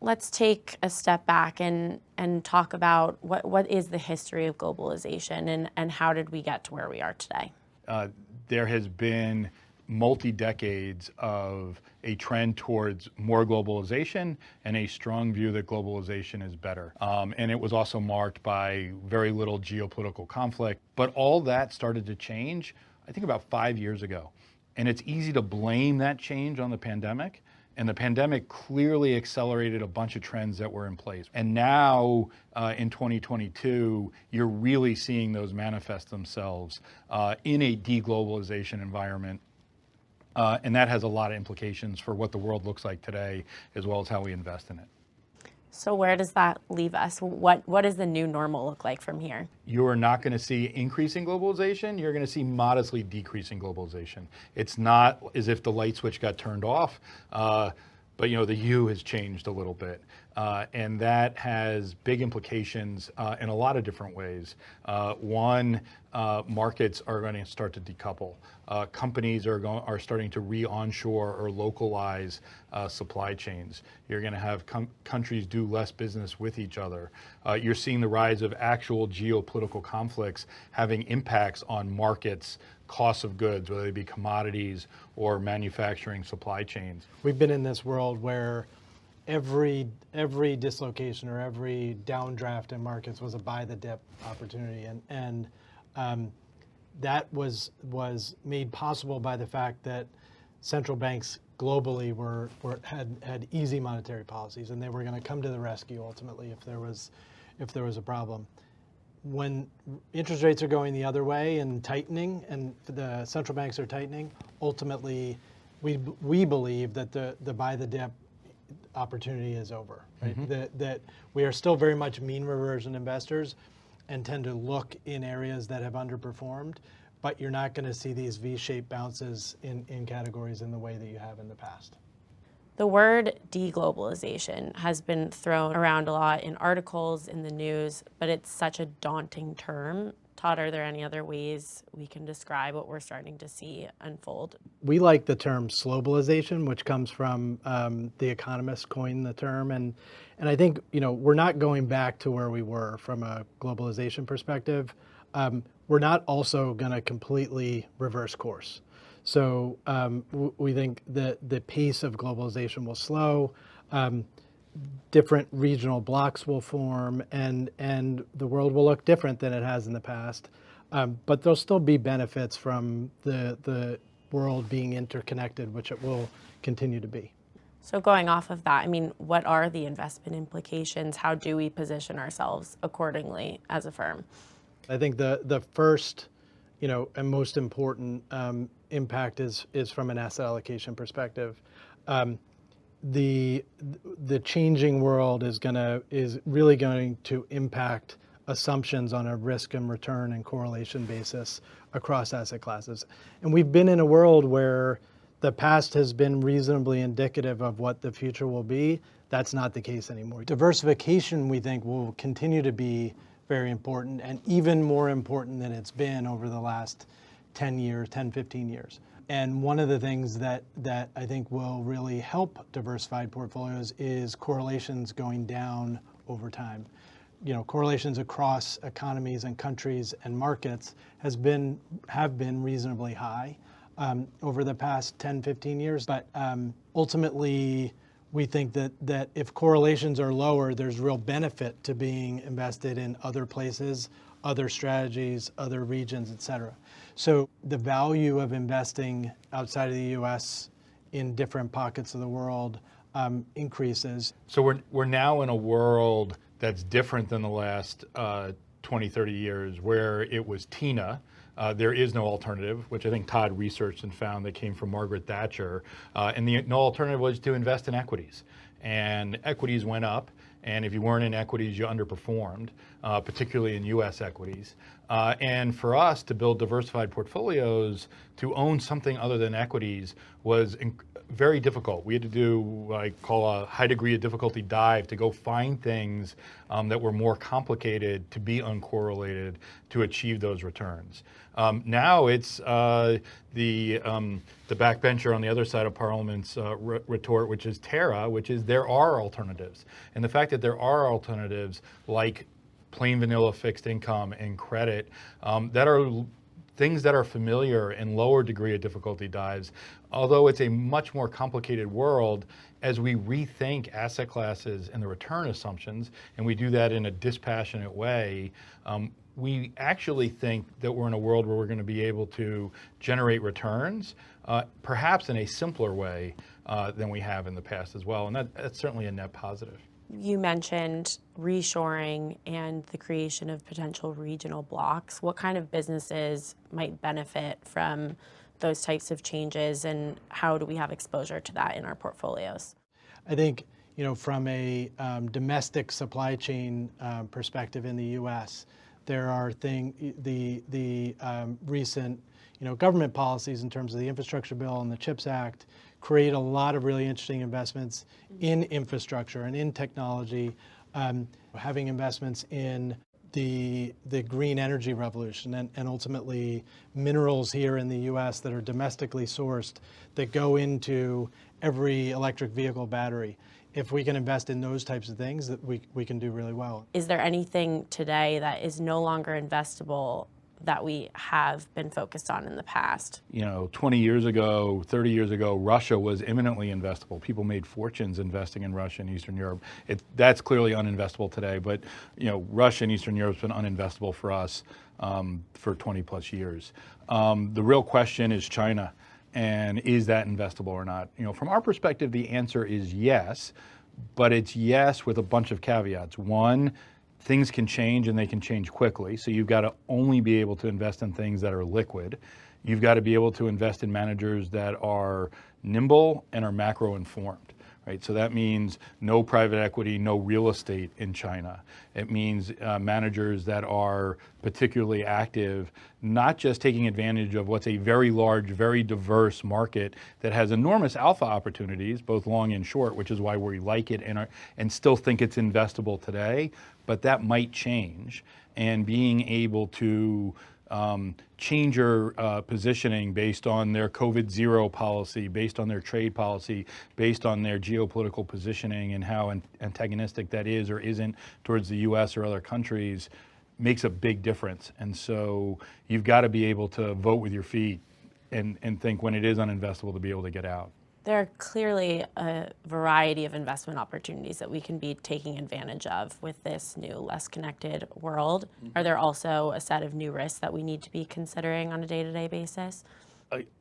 let's take a step back and talk about what is the history of globalization and how did we get to where we are today? There has been multi-decades of a trend towards more globalization and a strong view that globalization is better. And it was also marked by very little geopolitical conflict. But all that started to change, I think, about 5 years ago. And it's easy to blame that change on the pandemic. And the pandemic clearly accelerated a bunch of trends that were in place. And now in 2022, you're really seeing those manifest themselves in a deglobalization environment. And that has a lot of implications for what the world looks like today, as well as how we invest in it. So where does that leave us? What does the new normal look like from here? You are not going to see increasing globalization. You're going to see modestly decreasing globalization. It's not as if the light switch got turned off, but the hue has changed a little bit. And that has big implications in a lot of different ways. One, markets are going to start to decouple. Companies are starting to re-onshore or localize supply chains. You're going to have countries do less business with each other. You're seeing the rise of actual geopolitical conflicts having impacts on markets, costs of goods, whether they be commodities or manufacturing supply chains. We've been in this world where every dislocation or every downdraft in markets was a buy the dip opportunity, and that was made possible by the fact that central banks globally had easy monetary policies, and they were going to come to the rescue ultimately if there was a problem. When interest rates are going the other way and tightening, and the central banks are tightening, ultimately we believe that the buy the dip opportunity is over. Right? Mm-hmm. That we are still very much mean reversion investors and tend to look in areas that have underperformed, but you're not going to see these V-shaped bounces in categories in the way that you have in the past. The word deglobalization has been thrown around a lot in articles, in the news, but it's such a daunting term. Todd, are there any other ways we can describe what we're starting to see unfold? We like the term slowbalization, which comes from The Economist coined the term. And I think, we're not going back to where we were from a globalization perspective. We're not also going to completely reverse course. So we think that the pace of globalization will slow. Different regional blocks will form, and the world will look different than it has in the past. But there'll still be benefits from the world being interconnected, which it will continue to be. So going off of that, what are the investment implications? How do we position ourselves accordingly as a firm? I think the first, and most important impact is from an asset allocation perspective. The changing world is really going to impact assumptions on a risk and return and correlation basis across asset classes. And we've been in a world where the past has been reasonably indicative of what the future will be. That's not the case anymore. Diversification, we think, will continue to be very important, and even more important than it's been over the last 10, 15 years. And one of the things that I think will really help diversified portfolios is correlations going down over time. Correlations across economies and countries and markets have been reasonably high over the past 10, 15 years. But ultimately, we think that if correlations are lower, there's real benefit to being invested in other places, other strategies, other regions, et cetera. So the value of investing outside of the U.S. in different pockets of the world increases. So we're now in a world that's different than the last 20, 30 years, where it was TINA. There is no alternative, which I think Todd researched and found that came from Margaret Thatcher. And the no alternative was to invest in equities. And equities went up. And if you weren't in equities, you underperformed, particularly in U.S. equities. And for us to build diversified portfolios, to own something other than equities was very difficult. We had to do what I call a high degree of difficulty dive to go find things that were more complicated to be uncorrelated to achieve those returns. Now it's the backbencher on the other side of Parliament's retort, which is Terra, which is there are alternatives. And the fact that there are alternatives like plain vanilla fixed income and credit that are things that are familiar in lower degree of difficulty dives, although it's a much more complicated world as we rethink asset classes and the return assumptions, and we do that in a dispassionate way, we actually think that we're in a world where we're going to be able to generate returns, perhaps in a simpler way than we have in the past as well, and that's certainly a net positive. You mentioned reshoring and the creation of potential regional blocks. What kind of businesses might benefit from those types of changes, and how do we have exposure to that in our portfolios? I think, from a domestic supply chain perspective in the U.S., there are the recent government policies in terms of the infrastructure bill and the CHIPS Act create a lot of really interesting investments in infrastructure and in technology, having investments in the green energy revolution and ultimately minerals here in the US that are domestically sourced that go into every electric vehicle battery. If we can invest in those types of things, that we can do really well. Is there anything today that is no longer investable that we have been focused on in the past? 20 years ago, 30 years ago, Russia was imminently investable. People made fortunes investing in Russia and Eastern Europe. That's clearly uninvestable today, but Russia and Eastern Europe has been uninvestable for us for 20 plus years. The real question is China, and is that investable or not? From our perspective, the answer is yes, but it's yes with a bunch of caveats. One, things can change and they can change quickly. So you've got to only be able to invest in things that are liquid. You've got to be able to invest in managers that are nimble and are macro informed, right? So that means no private equity, no real estate in China. It means managers that are particularly active, not just taking advantage of what's a very large, very diverse market that has enormous alpha opportunities, both long and short, which is why we like it and still think it's investable today, but that might change. And being able to change your positioning based on their COVID zero policy, based on their trade policy, based on their geopolitical positioning and how antagonistic that is or isn't towards the US or other countries makes a big difference. And so you've got to be able to vote with your feet and think when it is uninvestable to be able to get out. There are clearly a variety of investment opportunities that we can be taking advantage of with this new, less connected world. Are there also a set of new risks that we need to be considering on a day-to-day basis?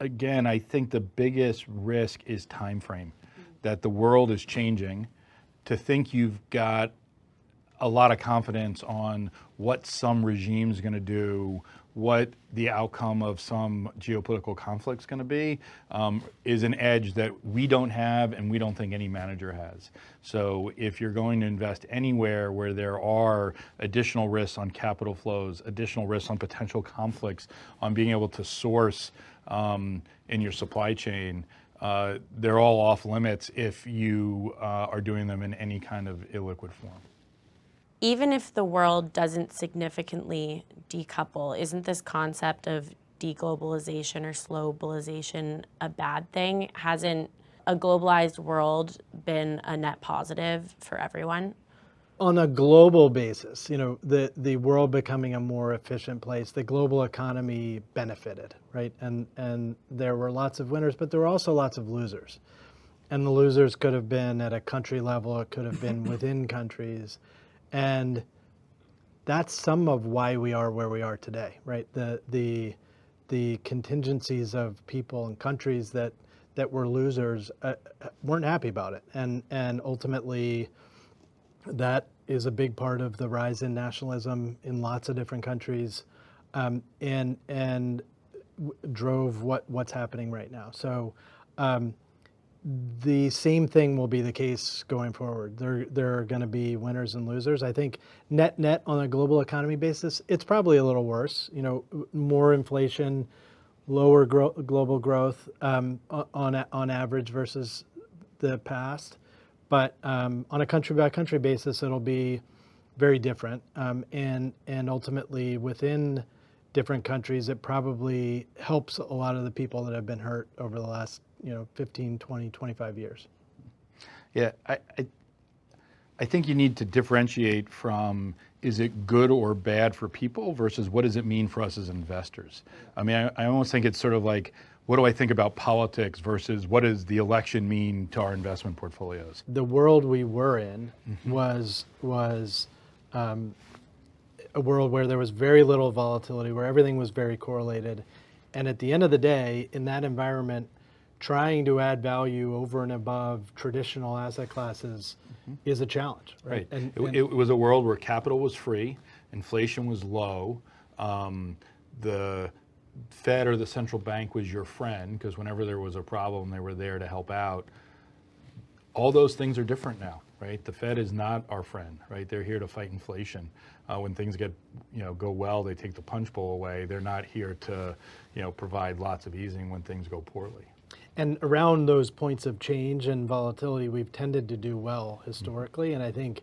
Again, I think the biggest risk is time frame, that the world is changing. To think you've got a lot of confidence on what some regime's going to do, what the outcome of some geopolitical conflict's going to be, is an edge that we don't have and we don't think any manager has. So if you're going to invest anywhere where there are additional risks on capital flows, additional risks on potential conflicts, on being able to source in your supply chain, they're all off limits if you are doing them in any kind of illiquid form. Even if the world doesn't significantly decouple, isn't this concept of deglobalization or slowbalization a bad thing? Hasn't a globalized world been a net positive for everyone? On a global basis, the world becoming a more efficient place, the global economy benefited, right? And there were lots of winners, but there were also lots of losers. And the losers could have been at a country level, it could have been within countries. And that's some of why we are where we are today, right? The contingencies of people and countries that were losers weren't happy about it, and ultimately, that is a big part of the rise in nationalism in lots of different countries, and drove what's happening right now. So The same thing will be the case going forward. There are going to be winners and losers. I think net on a global economy basis, it's probably a little worse. More inflation, lower global growth on average versus the past. But on a country by country basis, it'll be very different. And ultimately within different countries, it probably helps a lot of the people that have been hurt over the last 15, 20, 25 years. Yeah, I think you need to differentiate from, is it good or bad for people versus what does it mean for us as investors? I mean, I almost think it's sort of like, what do I think about politics versus what does the election mean to our investment portfolios? The world we were in was a world where there was very little volatility, where everything was very correlated. And at the end of the day, in that environment, trying to add value over and above traditional asset classes is a challenge, right? Right. It was a world where capital was free, inflation was low, the Fed or the central bank was your friend because whenever there was a problem, they were there to help out. All those things are different now, right? The Fed is not our friend, right? They're here to fight inflation. When things go well, they take the punch bowl away. They're not here to, provide lots of easing when things go poorly. And around those points of change and volatility, we've tended to do well historically, and I think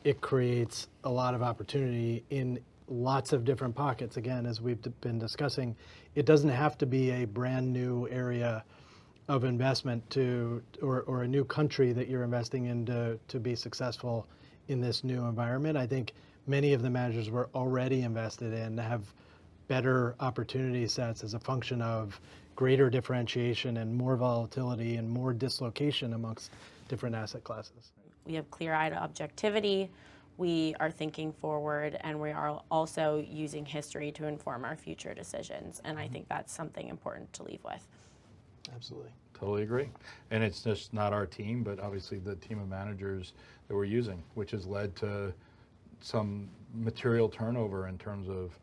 it creates a lot of opportunity in lots of different pockets. Again, as we've been discussing, it doesn't have to be a brand new area of investment or a new country that you're investing in to be successful in this new environment. I think many of the managers we're already invested in have better opportunity sets as a function of greater differentiation and more volatility and more dislocation amongst different asset classes. We have clear-eyed objectivity, we are thinking forward, and we are also using history to inform our future decisions. And I think that's something important to leave with. Absolutely. Totally agree. And it's just not our team, but obviously the team of managers that we're using, which has led to some material turnover in terms of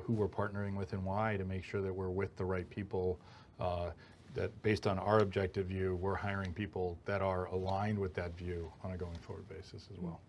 who we're partnering with and why, to make sure that we're with the right people, that based on our objective view, we're hiring people that are aligned with that view on a going forward basis as well.